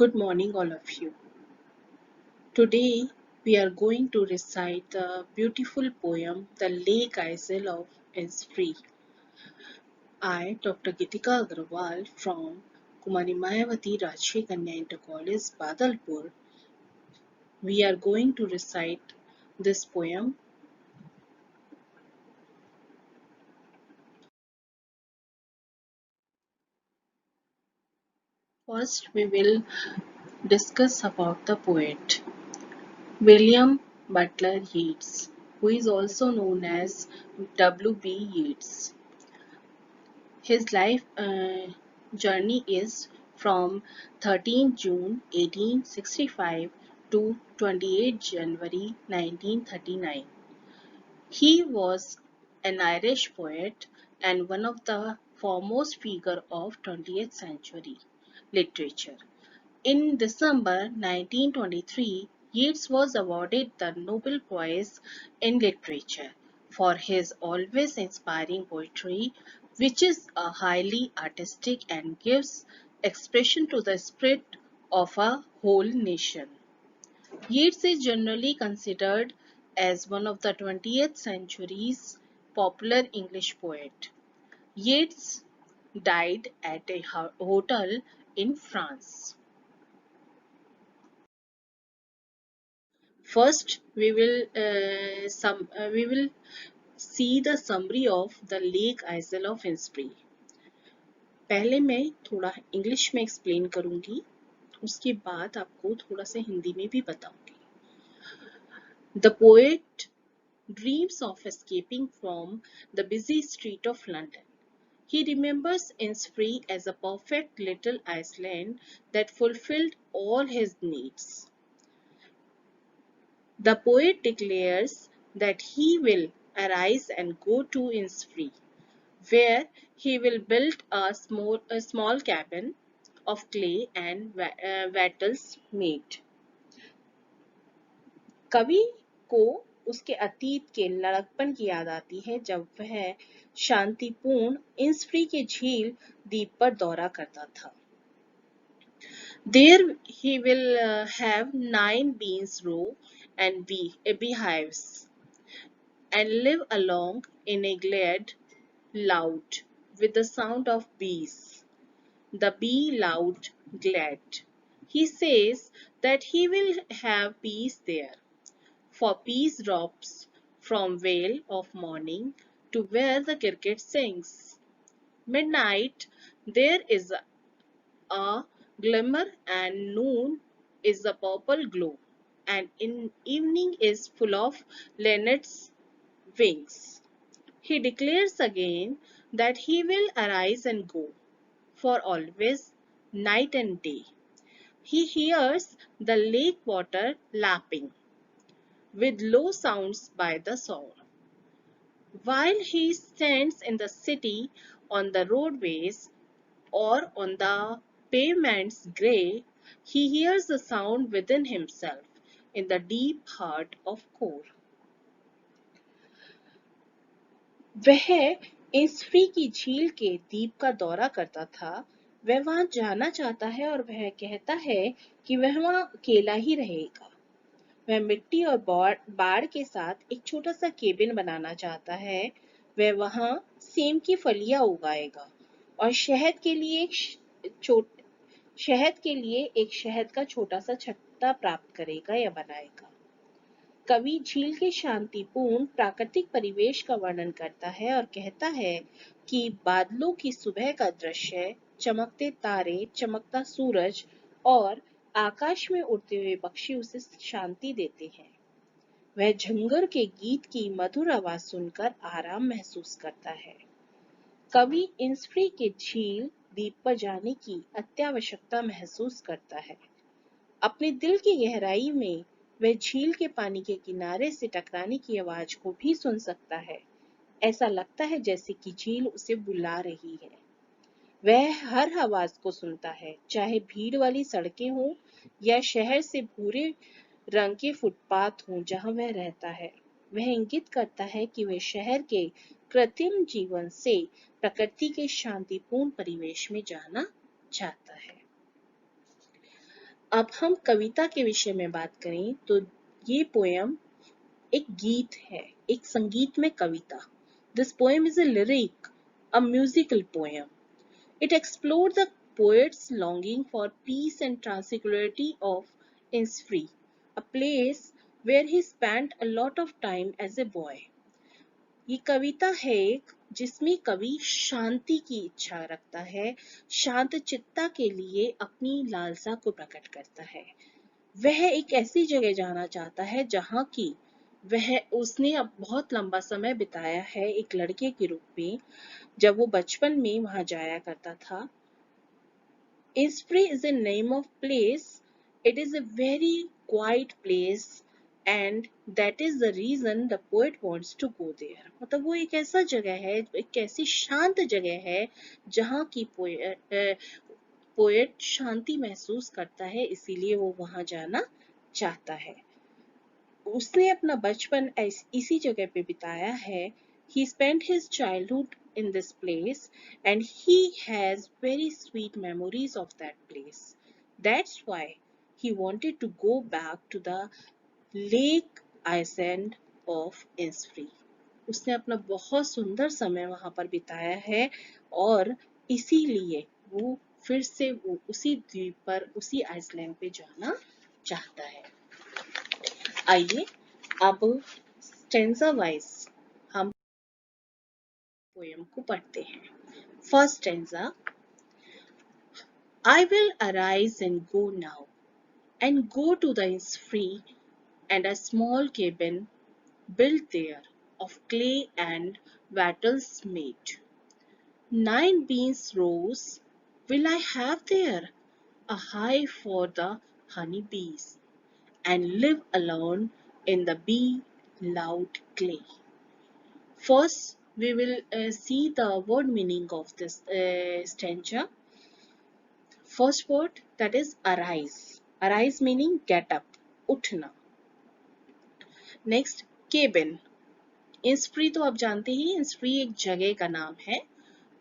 Good morning, all of you. Today we are going to recite the beautiful poem The Lake Isle of Innisfree. I, Dr. Gitika Agarwal from Kumari Mayavati Rajshri Kanya Inter College, Badalpur, we are going to recite this poem. First, we will discuss about the poet William Butler Yeats, who is also known as W.B. Yeats. His life journey is from 13 June 1865 to 28 January 1939. He was an Irish poet and one of the foremost figures of 20th century literature. In December 1923, Yeats was awarded the Nobel Prize in Literature for his always inspiring poetry, which is a highly artistic and gives expression to the spirit of a whole nation. Yeats is generally considered as one of the 20th century's popular English poet. Yeats died at a hotel in France. First, we will see the summary of the Lake Isle of Innisfree. पहले मैं थोड़ा English में explain करूंगी, उसके बाद आपको थोड़ा सा हिंदी में भी बताऊंगी. The poet dreams of escaping from the busy street of London. He remembers Innisfree as a perfect little island that fulfilled all his needs. The poet declares that he will arise and go to Innisfree, where he will build a small cabin of clay and wattles made. कवि को उसके अतीत के लड़कपन की याद आती है जब वह शांतिपूर्ण इंस्फ्री के झील द्वीप पर दौरा करता था. There he will have 9 beans row and beehives, and live along in a glade loud with the sound of bees. The bee loud glad. He says that he will have peace there, for peace drops from vale of morning to where the cricket sings. Midnight there is a glimmer and noon is a purple glow, and in evening is full of linnets' wings. He declares again that he will arise and go, for always, night and day. He hears the lake water lapping, with low sounds by the shore. While he stands in the city on the roadways or on the pavement's grey, he hears the sound within himself in the deep heart of core. वह इंस्फ्री की झील के द्वीप का दौरा करता था. वह वहां जाना चाहता है और वह कहता है कि वह वहां अकेला ही रहेगा. वह मिट्टी और बाड़ के साथ एक छोटा सा केबिन बनाना चाहता है. वह वहां सेम की फलियां उगाएगा और शहद के लिए एक शहद का छोटा सा छत्ता प्राप्त करेगा या बनाएगा. कवि झील के शांतिपूर्ण प्राकृतिक परिवेश का वर्णन करता है और कहता है कि बादलों की सुबह का दृश्य, चमकते तारे, चमकता सूरज और आकाश में उड़ते हुए पक्षी उसे शांति देते हैं. वह झंगर के गीत की मधुर आवाज सुनकर आराम महसूस करता है. कवि इंस्फ्री के झील द्वीप पर जाने की अत्यावश्यकता महसूस करता है. अपने दिल की गहराई में वह झील के पानी के किनारे से टकराने की आवाज को भी सुन सकता है. ऐसा लगता है जैसे कि झील उसे बुला रही है. वह हर आवाज को सुनता है, चाहे भीड़ वाली सड़कें हों या शहर से भूरे रंग के फुटपाथ हों जहां वह रहता है. वह इंगित करता है कि वह शहर के कृत्रिम जीवन से प्रकृति के शांतिपूर्ण परिवेश में जाना चाहता है. अब हम कविता के विषय में बात करें तो ये पोयम एक गीत है, एक संगीत में कविता। This poem is a lyric, a musical poem. It explored the poet's longing for peace and tranquility of Innisfree, a place where he spent a lot of time as a boy. ये कविता है एक जिसमें कवि शांति की इच्छा रखता है, शांत चित्ता के लिए अपनी लालसा को प्रकट करता है। वह एक ऐसी जगह जाना चाहता है जहाँ की वह उसने अब बहुत लंबा समय बिताया है एक लड़के के रूप में, जब वो बचपन में वहां जाया करता था। Innisfree is a name of place. It is a very quiet place and that is the reason the poet wants to go there. मतलब वो एक ऐसा जगह है, एक ऐसी शांत जगह है जहाँ की पोएट शांति महसूस करता है, इसीलिए वो वहां जाना चाहता है। उसने अपना बचपन इसी जगह पे बिताया है। He spent his childhood in this place and he has very sweet memories of that place. That's why he wanted to go back to the lake island of Innisfree. उसने अपना बहुत सुंदर समय वहां पर बिताया है और इसीलिए वो फिर से वो उसी द्वीप पर, उसी आइसलैंड पे जाना चाहता है। आइए अब स्टेंजा वाइज हम पोएम को पढ़ते हैं। First stanza, I will arise and go now and go to the Innisfree and a small cabin built there of clay and wattles made. 9 beans rows will I have there, a hive for the honey bees, and live alone in the bee loud clay. First, we will see the word meaning of this stanza. First word, that is arise. Arise meaning get up, उठना. Next, cabin. Innisfree तो आप जानते ही, Innisfree एक जगह का नाम है,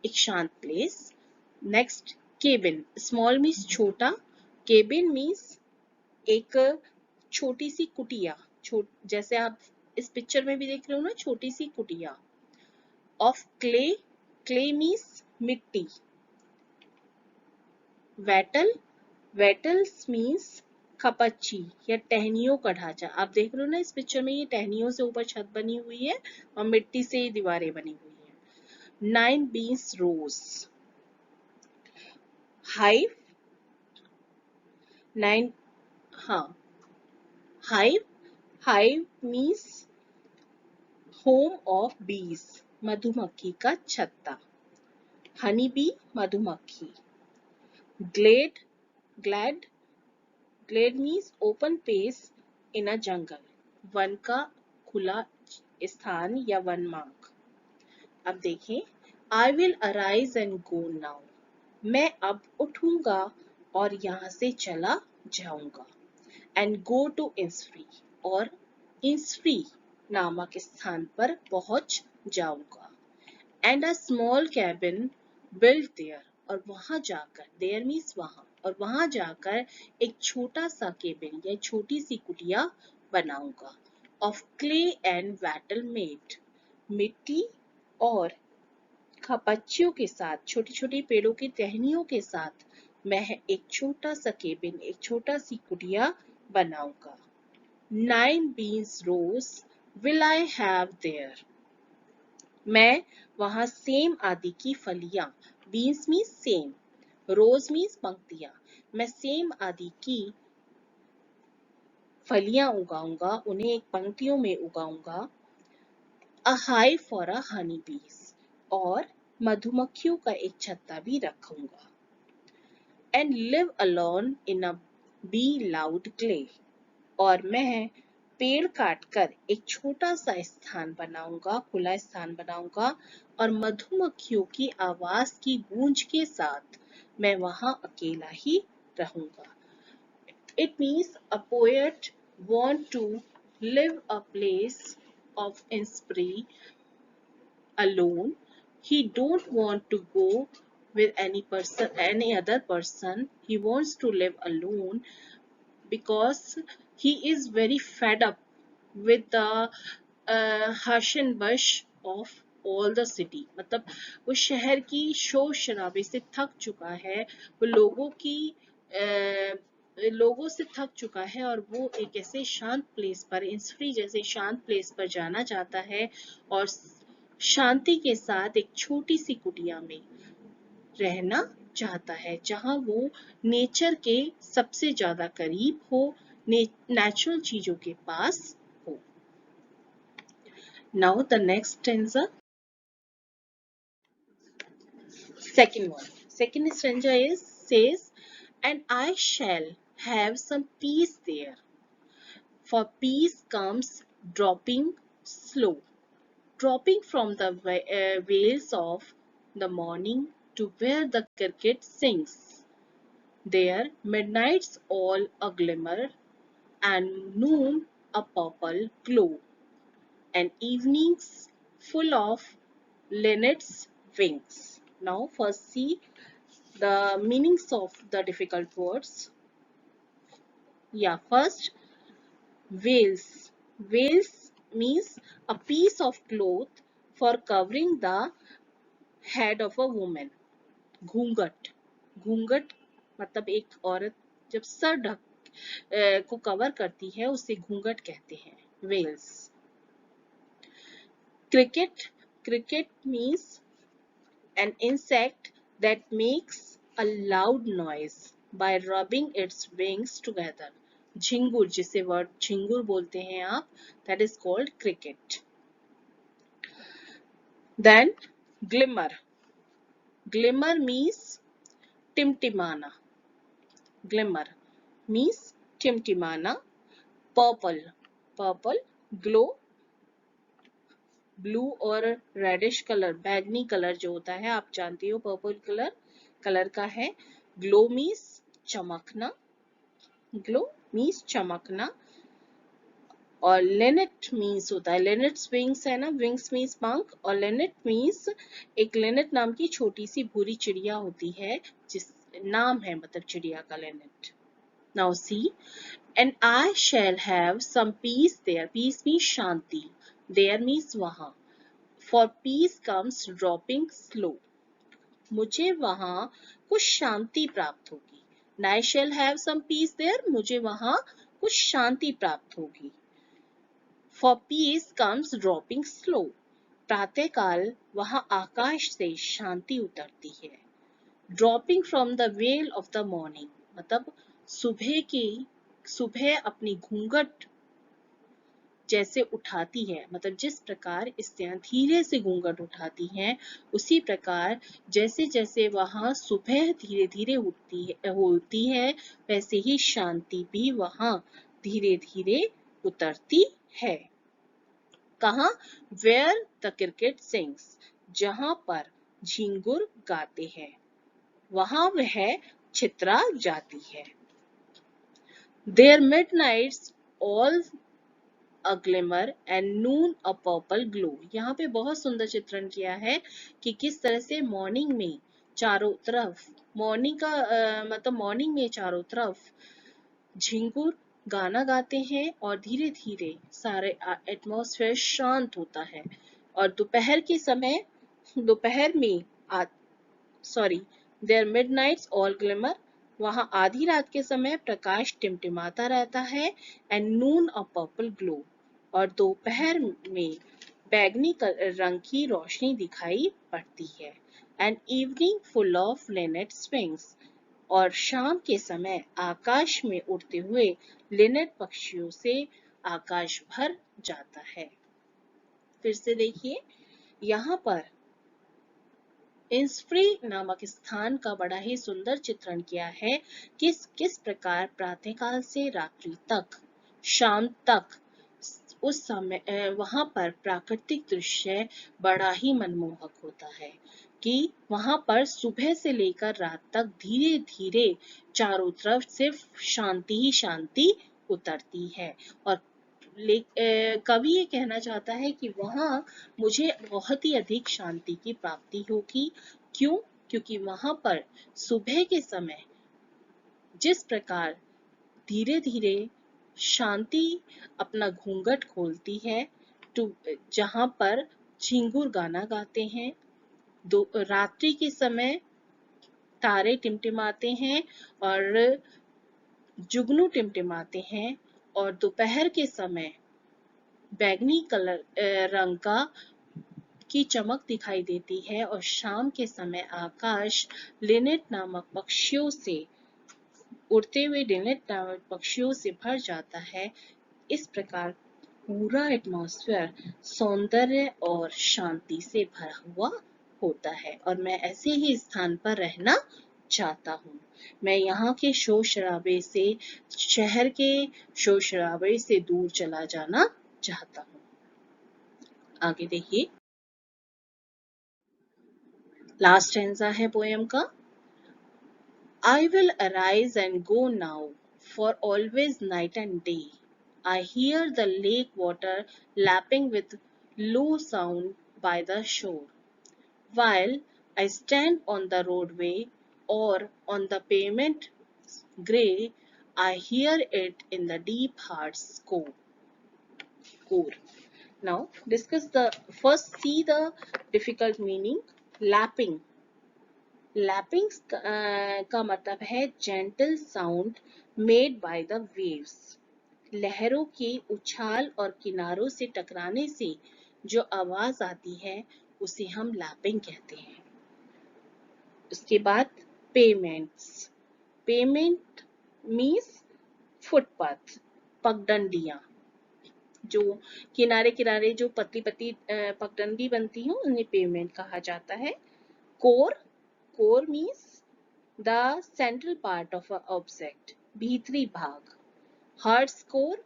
एक शांत place. Next, cabin. Small means छोटा, केबिन मीन्स एक छोटी सी कुटिया, जैसे आप इस पिक्चर में भी देख रहे हो ना, छोटी सी कुटिया। ऑफ क्ले, क्ले मीन्स मिट्टी। वेटल, वेटल्स मीन्स खपच्ची या टहनियों का ढांचा। आप देख रहे हो ना इस पिक्चर में, ये टहनियों से ऊपर छत बनी हुई है और मिट्टी से दीवारें बनी हुई है। 9 beans rows, hive, 9, हाँ, hive, hive means home of bees, मधुमक्खी का छत्ता। हनी बी, मधुमक्खी। glade, glad, glade means open space in a jungle, one का खुला स्थान या वन मार्ग। अब देखें, I will arise and go now, मैं अब उठूंगा और यहाँ से चला जाऊंगा। and go to Innisfree, और Innisfree नामक स्थान पर पहुंच जाऊंगा। and a small cabin built there, और वहां जाकर, there means वहां, और वहां जाकर एक छोटा सा केबिन या छोटी सी कुटिया बनाऊंगा। of clay and wattle made, मिट्टी और खपच्चियों के साथ, छोटी छोटी पेड़ों की टहनियों के साथ मैं एक छोटा सा केबिन, एक छोटा सी कुटिया बनाऊंगा। 9 beans rows will I have there, मैं वहां सेम आदि की फलियां, बीन्स मीन्स सेम, रोज मीन्स पंक्तियां, मैं सेम आदि की फलियां उगाऊंगा, उन्हें एक पंक्तियों में उगाऊंगा। अ हाइव फॉर अ हनी बीज, और मधुमक्खियों का एक छत्ता भी रखूंगा। And live alone in a be loud clay, और मैं पेड़ काटकर एक छोटा सा स्थान बनाऊंगा, खुला स्थान बनाऊंगा, और मधुमक्खियों की आवाज की गूंज के साथ मैं वहां अकेला ही रहूंगा। It means a poet want to live a place of Innisfree alone. He don't want to go with any other person. He wants to live alone because he is very fed up with the hush and bush of all the city. मतलब वो शहर की शोर शराबे से थक चुका है, वो लोगों से थक चुका है और वो एक ऐसे शांत प्लेस पर, इंसफ्री जैसे शांत प्लेस पर जाना चाहता है और शांति के साथ एक छोटी सी कुटिया में रहना चाहता है जहां वो नेचर के सबसे ज्यादा करीब हो, नेचुरल चीजों के पास हो. Now the next stanza, second one. Second stanza says, and I shall have some peace there, for peace comes dropping slow, dropping from the veils of the morning to where the cricket sings. There midnight's all a glimmer, and noon a purple glow, and evenings full of linnet's wings. Now first see the meanings of the difficult words. Yeah, first, veils. Veils means a piece of cloth for covering the head of a woman. घूंघट. घूंघट मतलब एक औरत जब sir को cover करती है उसे घूंघट कहते हैं. Wales. Cricket. Cricket means an insect that makes a loud noise by rubbing its wings together. झिंगुर, जिसे वर्ड झिंगुर बोलते हैं आप, that is called cricket. Then glimmer. Glimmer means टिमटिमाना. Glimmer means टिमटिमाना. Purple. Purple, glow. Blue और reddish colour, बैगनी colour जो होता है आप जानती हो, पर्पल कलर का है. ग्लो मीन्स चमकना. ग्लो मीन्स चमकना. और लिनेट मीन्स होता है, लिनेट्स विंग्स है ना, विंग्स मीन्स पंख, और लिनेट मीन्स एक लिनेट नाम की छोटी सी भूरी चिड़िया होती है, जिस नाम है मतलब चिड़िया का linnet. Now see, and I shall have some peace there. Peace means शांति. देयर मीन्स वहां. For peace comes dropping slow. मुझे वहां कुछ शांति प्राप्त होगी. I shall have some peace there. मुझे वहां कुछ शांति प्राप्त होगी. For peace comes dropping slow. प्रातःकाल वहां आकाश से शांति उतरती है. Dropping from the veil of the morning मतलब सुबह अपनी घूंघट जैसे उठाती है, मतलब जिस प्रकार स्त्रियां धीरे से घूंघट उठाती हैं, उसी प्रकार जैसे जैसे वहां सुबह धीरे धीरे होती है, वैसे ही शांति भी वहां धीरे धीरे उतरती है. कहाँ? Where the cricket sings. जहां पर झिंगुर गाते हैं, वहां वह छितरा जाती है. Their midnights all a glimmer and noon a purple glow. यहाँ पे बहुत सुंदर चित्रण किया है कि किस तरह से मॉर्निंग में चारों तरफ, मॉर्निंग में चारों तरफ झिंगुर गाना गाते हैं और धीरे धीरे सारे एटमॉस्फेयर शांत होता है. और दोपहर में देयर मिडनाइट्स ऑल ग्लिमर, वहां आधी रात के समय प्रकाश टिमटिमाता रहता है. And Noon a purple glow, और दोपहर में बैगनी रंग की रोशनी दिखाई पड़ती है. And evening full of linnet's wings, और शाम के समय आकाश में उड़ते हुए लिनेट पक्षियों से आकाश भर जाता है. फिर से देखिए, यहाँ पर इंसफ्री नामक स्थान का बड़ा ही सुंदर चित्रण किया है. किस प्रकार प्रातःकाल से रात्रि तक, शाम तक, उस समय वहां पर प्राकृतिक दृश्य बड़ा ही मनमोहक होता है कि वहां पर सुबह से लेकर रात तक धीरे धीरे चारों तरफ सिर्फ शांति ही शांति उतरती है. और कवि ये कहना चाहता है कि वहां मुझे बहुत ही अधिक शांति की प्राप्ति होगी. क्यों? क्योंकि वहां पर सुबह के समय जिस प्रकार धीरे धीरे शांति अपना घूंघट खोलती है, तो जहां पर झिंगुर गाना गाते हैं, रात्रि के समय तारे टिमटिमाते हैं और जुगनू टिमटिमाते हैं, और दोपहर के समय बैंगनी कलर रंग का की चमक दिखाई देती है, और शाम के समय आकाश लिनेट नामक पक्षियों से उड़ते हुए लिनेट नामक पक्षियों से भर जाता है। इस प्रकार पूरा एटमॉस्फेयर सौंदर्य और शांति से भरा हुआ होता है, और मैं ऐसे ही स्थान पर रहना चाहता हूँ। मैं यहाँ के शोर शराबे से, शहर के शोर शराबे से दूर चला जाना चाहता हूँ। आगे देखिए, लास्ट स्टैंजा है पोएम का। I will arise and go now, for always night and day. I hear the lake water lapping with low sound by the shore. While I stand on the roadway or on the pavement grey, I hear it in the deep heart's core. Now discuss the first, see the difficult meaning. Lapping. Lapping का मतलब है gentle sound made by the waves. लहरों के उछाल और किनारों से टकराने से जो आवाज आती है उसे हम लैपिंग कहते हैं। उसके बाद पेमेंट्स। पेमेंट मीन्स फुटपाथ, पगडंडियां, जो किनारे किनारे जो पतली पतली पगडंडी बनती हैं उन्हें पेमेंट कहा जाता है। Core, core means the central part of an object, भीतरी भाग। Heart's core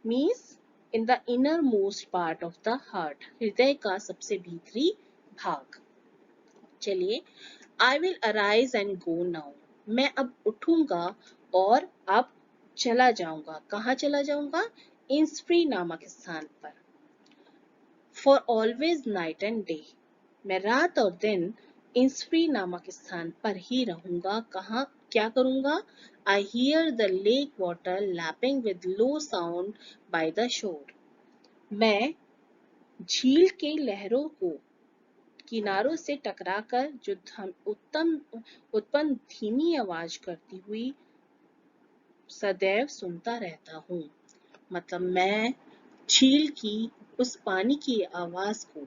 means in the innermost part of the heart, हृदय का सबसे भीतरी भाग। चलिए, I will arise and go now, मैं अब उठूंगा और अब चला जाऊंगा। कहाँ चला जाऊंगा? इंस्फ्री नामक स्थान पर। For always night and day, मैं रात और दिन इंस्फ्री नामक स्थान पर ही रहूंगा। कहाँ क्या करूंगा? I hear the lake water lapping with low sound by the shore. मैं झील के लहरों को किनारों से टकराकर जो उत्पन्न धीमी आवाज करती हुई सदैव सुनता रहता हूँ। मतलब मैं झील की उस पानी की आवाज को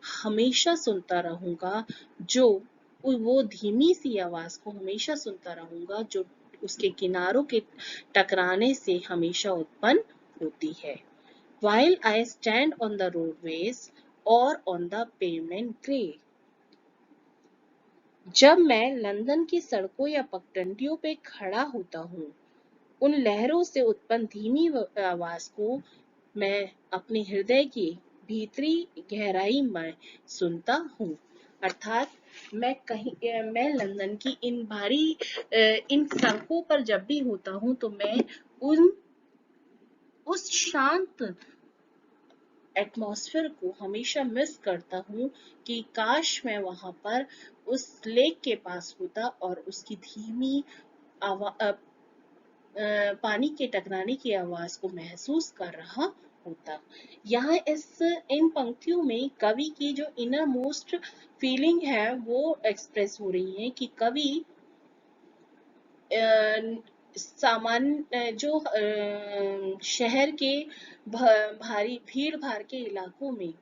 हमेशा सुनता रहूंगा, जो वो धीमी सी आवाज को हमेशा सुनता रहूंगा जो उसके किनारों के टकराने से हमेशा उत्पन्न होती है। While I stand on the roadways or on the pavement grey, जब मैं लंदन की सड़कों या पगडंडियों पे खड़ा होता हूँ, उन लहरों से उत्पन्न धीमी आवाज को मैं अपने हृदय की भीतरी गहराई में सुनता हूँ। अर्थात मैं लंदन की इन सड़कों पर जब भी होता हूँ तो मैं उस शांत एटमॉस्फेयर को हमेशा मिस करता हूँ कि काश मैं वहां पर उस लेक के पास होता और उसकी धीमी पानी के टकराने की आवाज को महसूस कर रहा होता। यहाँ इन पंक्तियों में कवि की जो इनर मोस्ट फीलिंग है वो एक्सप्रेस हो रही है कि कवि सामान्य जो शहर के भारी भीड़ भाड़ के इलाकों में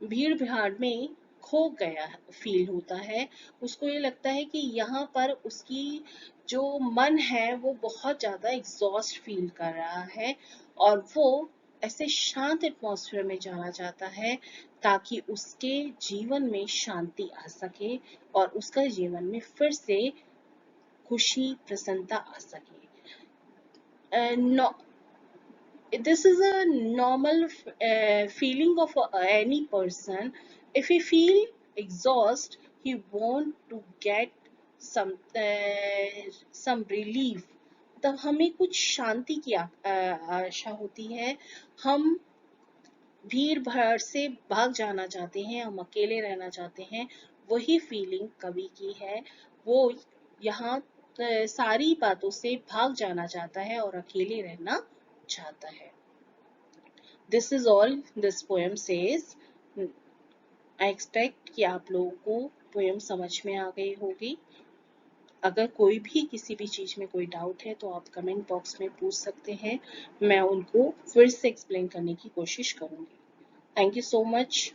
भीड़ भाड़ में खो गया फील होता है। उसको ये लगता है कि यहाँ पर उसकी जो मन है वो बहुत ज्यादा एग्जॉस्ट फील कर रहा है और वो ऐसे शांत एटमॉस्फेयर में जाना चाहता है ताकि उसके जीवन में शांति आ सके और उसका जीवन में फिर से खुशी प्रसन्नता आ सके। This is a normal feeling of any person. If he feel exhaust, he want to get some relief. तब हमें कुछ शांति की आशा होती है। हम भीड़ भाड़ से भाग जाना चाहते हैं, हम अकेले रहना चाहते हैं, वही फीलिंग कवि की है। वो यहाँ सारी बातों से भाग जाना चाहता है और अकेले रहना चाहता है। This is all this poem says. I expect कि आप लोगों को पोएम समझ में आ गई होगी। अगर कोई भी किसी भी चीज में कोई डाउट है तो आप कमेंट बॉक्स में पूछ सकते हैं, मैं उनको फिर से एक्सप्लेन करने की कोशिश करूंगी। Thank you so much.